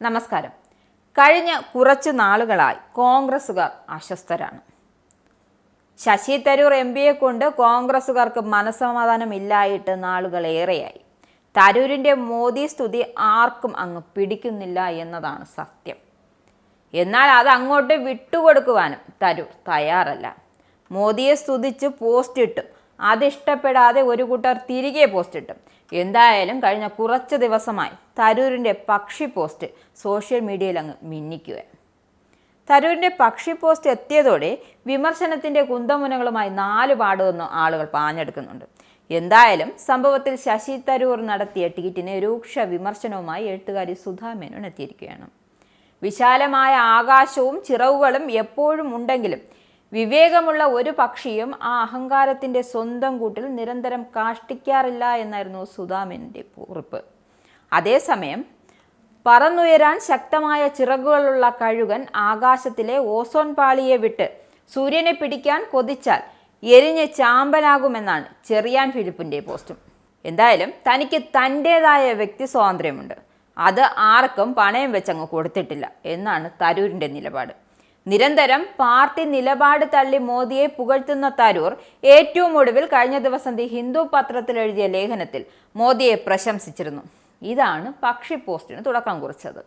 നമസ്കാരം. കഴിഞ്ഞ കുറച്ചു നാളുകളായി കോൺഗ്രസുകാർ അസ്വസ്ഥരാണ്. ശശി തരൂർ എംപിയെ കൊണ്ട് കോൺഗ്രസുകാർക്ക് മനസ്സമാധാനമില്ലായിട്ട് നാളുകളേറെയായി. തരൂരിൻ്റെ മോദി സ്തുതി ആർക്കും അങ്ങ് പിടിക്കുന്നില്ല എന്നതാണ് സത്യം. എന്നാൽ അത് അങ്ങോട്ട് വിട്ടുകൊടുക്കുവാനും തരൂർ തയ്യാറല്ല. മോദിയെ സ്തുതിച്ച് പോസ്റ്റ് ഇട്ടും അതിഷ്ടപ്പെടാതെ ഒരു കൂട്ടർ തിരികെ പോസ്റ്റ് ഇട്ടും. എന്തായാലും കഴിഞ്ഞ കുറച്ച് ദിവസമായി തരൂരിൻ്റെ പക്ഷി പോസ്റ്റ് സോഷ്യൽ മീഡിയയിൽ അങ്ങ് മിന്നിക്കുക. തരൂരിൻ്റെ പക്ഷി പോസ്റ്റ് എത്തിയതോടെ വിമർശനത്തിൻ്റെ കുന്തമുനകളുമായി നാല് പാടുമെന്ന് ആളുകൾ പാഞ്ഞെടുക്കുന്നുണ്ട്. എന്തായാലും സംഭവത്തിൽ ശശി തരൂർ നടത്തിയ ട്വീറ്റിന് രൂക്ഷ വിമർശനവുമായി എഴുത്തുകാരി സുധാ മേനോൻ എത്തിയിരിക്കുകയാണ്. വിശാലമായ ആകാശവും ചിറകുകളും എപ്പോഴും ഉണ്ടെങ്കിലും വിവേകമുള്ള ഒരു പക്ഷിയും ആ അഹങ്കാരത്തിൻ്റെ സ്വന്തം കൂട്ടിൽ നിരന്തരം കാഷ്ടിക്കാറില്ല എന്നായിരുന്നു സുധാമേനൻ്റെ കുറിപ്പ്. അതേസമയം പറന്നുയരാൻ ശക്തമായ ചിറകുകളുള്ള കഴുകൻ ആകാശത്തിലെ ഓസോൺ പാളിയെ വിട്ട് സൂര്യനെ പിടിക്കാൻ കൊതിച്ചാൽ എരിഞ്ഞ് ചാമ്പലാകുമെന്നാണ് ചെറിയാൻ ഫിലിപ്പിൻ്റെ പോസ്റ്റും. എന്തായാലും തനിക്ക് തൻ്റേതായ വ്യക്തി സ്വാതന്ത്ര്യമുണ്ട്, അത് ആർക്കും പണയം വെച്ചങ്ങ് കൊടുത്തിട്ടില്ല എന്നാണ് തരൂരിൻ്റെ നിലപാട്. നിരന്തരം പാർട്ടി നിലപാട് തള്ളി മോദിയെ പുകഴ്ത്തുന്ന തരൂർ ഏറ്റവും ഒടുവിൽ കഴിഞ്ഞ ദിവസം ദി ഹിന്ദു പത്രത്തിൽ എഴുതിയ ലേഖനത്തിൽ മോദിയെ പ്രശംസിച്ചിരുന്നു. ഇതാണ് പക്ഷി പോസ്റ്റിന് തുടക്കം കുറിച്ചത്.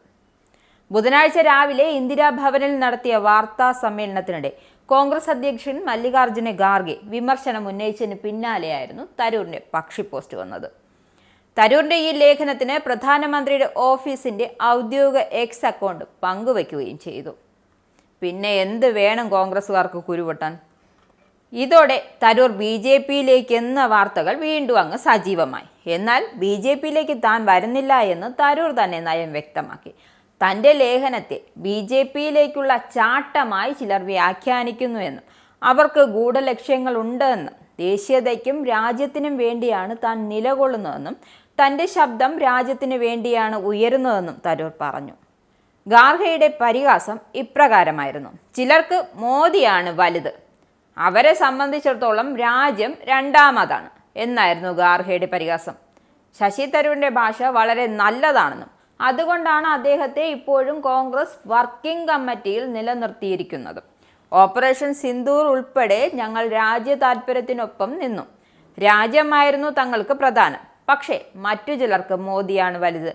ബുധനാഴ്ച രാവിലെ ഇന്ദിരാഭവനിൽ നടത്തിയ വാർത്താ സമ്മേളനത്തിനിടെ കോൺഗ്രസ് അധ്യക്ഷൻ മല്ലികാർജ്ജുന ഖാർഗെ വിമർശനം ഉന്നയിച്ചതിന് പിന്നാലെയായിരുന്നു തരൂരിൻ്റെ പക്ഷി പോസ്റ്റ് വന്നത്. തരൂരിൻ്റെ ഈ ലേഖനത്തിന് പ്രധാനമന്ത്രിയുടെ ഓഫീസിൻ്റെ ഔദ്യോഗിക എക്സ് അക്കൗണ്ട് പങ്കുവയ്ക്കുകയും ചെയ്തു. പിന്നെ എന്ത് വേണം കോൺഗ്രസുകാർക്ക് കുരുവൊട്ടാൻ? ഇതോടെ തരൂർ BJP-യിലേക്ക് എന്ന വാർത്തകൾ വീണ്ടും അങ്ങ് സജീവമായി. എന്നാൽ BJP-യിലേക്ക് താൻ വരുന്നില്ല എന്ന് തരൂർ തന്നെ നയം വ്യക്തമാക്കി. തൻ്റെ ലേഖനത്തെ BJP-യിലേക്കുള്ള ചാട്ടമായി ചിലർ വ്യാഖ്യാനിക്കുന്നുവെന്നും അവർക്ക് ഗൂഢലക്ഷ്യങ്ങളുണ്ട് എന്നും ദേശീയതയ്ക്കും രാജ്യത്തിനും വേണ്ടിയാണ് താൻ നിലകൊള്ളുന്നതെന്നും തൻ്റെ ശബ്ദം രാജ്യത്തിന് വേണ്ടിയാണ് ഉയരുന്നതെന്നും തരൂർ പറഞ്ഞു. ഖാർഗെയുടെ പരിഹാസം ഇപ്രകാരമായിരുന്നു: ചിലർക്ക് മോദിയാണ് വലുത്, അവരെ സംബന്ധിച്ചിടത്തോളം രാജ്യം രണ്ടാമതാണ് എന്നായിരുന്നു ഖാർഗെയുടെ പരിഹാസം. ശശി തരൂരിൻ്റെ ഭാഷ വളരെ നല്ലതാണെന്നും അതുകൊണ്ടാണ് അദ്ദേഹത്തെ ഇപ്പോഴും കോൺഗ്രസ് വർക്കിംഗ് കമ്മിറ്റിയിൽ നിലനിർത്തിയിരിക്കുന്നതും. ഓപ്പറേഷൻ സിന്ദൂർ ഉൾപ്പെടെ ഞങ്ങൾ രാജ്യ താൽപര്യത്തിനൊപ്പം നിന്നു. രാജ്യമായിരുന്നു തങ്ങൾക്ക് പ്രധാനം, പക്ഷേ മറ്റു ചിലർക്ക് മോദിയാണ് വലുത്,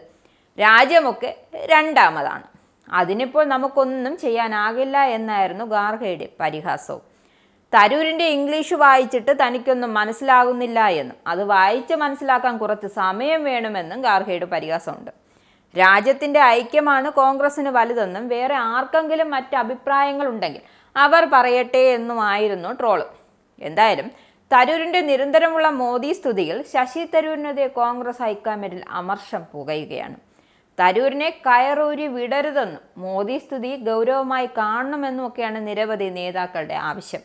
രാജ്യമൊക്കെ രണ്ടാമതാണ്, അതിനിപ്പോൾ നമുക്കൊന്നും ചെയ്യാനാകില്ല എന്നായിരുന്നു ഖാർഗെയുടെ പരിഹാസവും. തരൂരിൻ്റെ ഇംഗ്ലീഷ് വായിച്ചിട്ട് തനിക്കൊന്നും മനസ്സിലാകുന്നില്ല എന്നും അത് വായിച്ച് മനസ്സിലാക്കാൻ കുറച്ച് സമയം വേണമെന്നും ഖാർഗെയുടെ പരിഹാസമുണ്ട്. രാജ്യത്തിൻ്റെ ഐക്യമാണ് കോൺഗ്രസിന് വലുതെന്നും വേറെ ആർക്കെങ്കിലും മറ്റ് അഭിപ്രായങ്ങളുണ്ടെങ്കിൽ അവർ പറയട്ടെ എന്നുമായിരുന്നു ട്രോള്. എന്തായാലും തരൂരിൻ്റെ നിരന്തരമുള്ള മോദി സ്തുതിയിൽ ശശി തരൂരിനെതിരെ കോൺഗ്രസ് ഹൈക്കമാൻഡിൽ അമർഷം പുകയുകയാണ്. തരൂരിനെ കയറൂരി വിടരുതെന്നും മോദി സ്തുതി ഗൗരവമായി കാണണമെന്നുമൊക്കെയാണ് നിരവധി നേതാക്കളുടെ ആവശ്യം.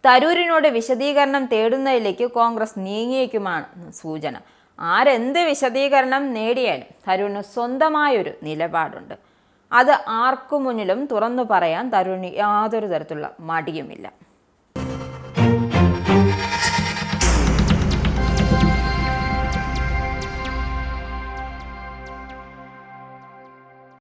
തരൂരിനോട് വിശദീകരണം തേടുന്നതിലേക്ക് കോൺഗ്രസ് നീങ്ങിയേക്കുമാണ് സൂചന. ആരെന്ത് വിശദീകരണം നേടിയാലും തരൂരിന് സ്വന്തമായൊരു നിലപാടുണ്ട്. അത് ആർക്കു മുന്നിലും തുറന്നു പറയാൻ തരൂരിന് യാതൊരു തരത്തിലുള്ള മടിയുമില്ല.